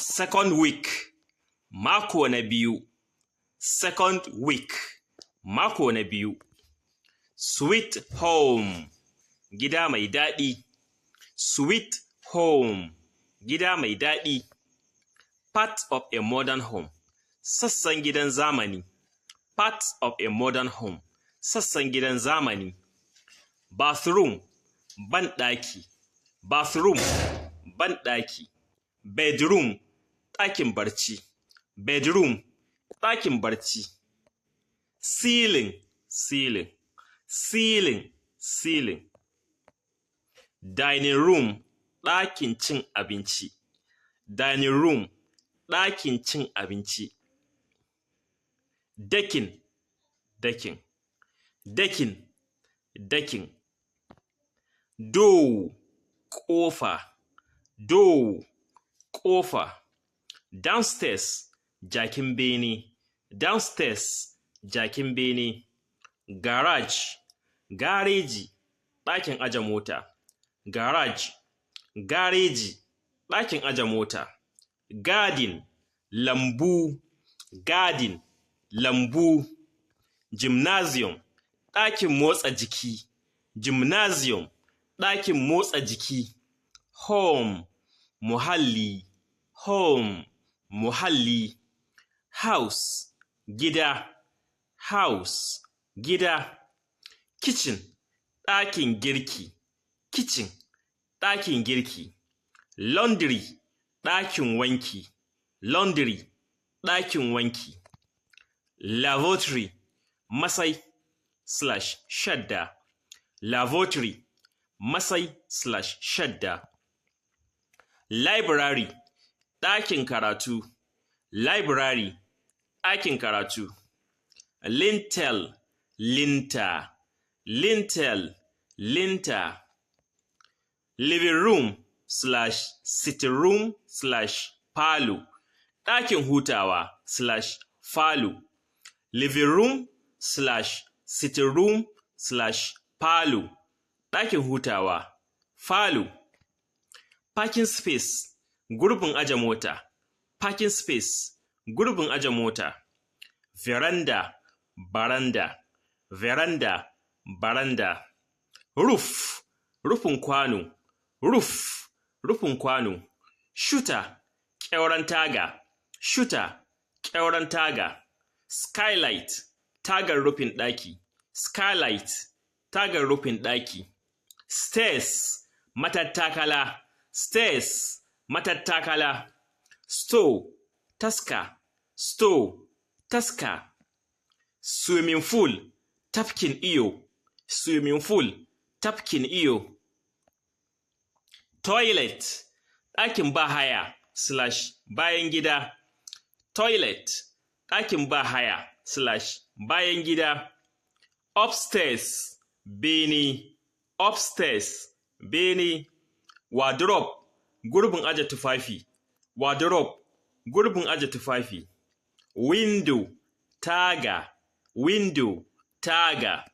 Second week, mako na biyu. Second week, mako na biyu. Sweet home, gida mai daɗi. Sweet home, gida mai daɗi. Part of a modern home, sassan gidan zamani. Part of a modern home, sassan gidan zamani. Bathroom, banɗaki. Bathroom, banɗaki. Bedroom, ɗakin barci. Bedroom, ɗakin barci. Ceiling, ceiling. Ceiling, ceiling. Dining room, ɗakin cin abinci. Dining room, ɗakin cin abinci. Decking, decking. Decking, decking. Door, ƙofa. Door, ƙofa. Downstairs, jakin bene. Downstairs, jakin bene. Garage, gareji, ɗakin aje mota. Garage, gareji, ɗakin aje mota. Garden, lambu. Garden, lambu. Gymnasium, ɗakin motsa jiki. Gymnasium, ɗakin motsa jiki. Home, muhalli. Home, muhalli. House, gida. House, gida. Kitchen, ɗakin girki. Kitchen, ɗakin girki. Laundry, ɗakin wanki. Laundry, ɗakin wanki. Lavatory, masai / shadda. Lavatory, masai / shadda. Library, ɗakin karatu. Library, ɗakin karatu. Lintel, linta. Lintel, linta. Living room / sitting room / parlour, ɗakin hutawa / falo. Living room / sitting room / parlour, ɗakin hutawa, falo. Parking space, gurbin aje mota. Parking space, gurbin aje mota. Veranda, baranda. Veranda, baranda. Roof, rufin kwano. Roof, rufin kwano. Shutter, ƙyauren taga. Shutter, ƙyauren taga. Skylight, tagar rufin ɗaki. Skylight, tagar rufin ɗaki. Stairs, matattakala. Stairs, matattakala. Store, taska. Store, taska. Swimming pool, tafkin iyo. Swimming pool, tafkin iyo. Toilet, ɗakin bahaya / bayan gida. Toilet, ɗakin bahaya / bayan gida. Upstairs, bene. Upstairs, bene. Wardrobe, gurbin aje tufafi. Wardrobe, gurbin aje tufafi. Window, taga. Window, taga.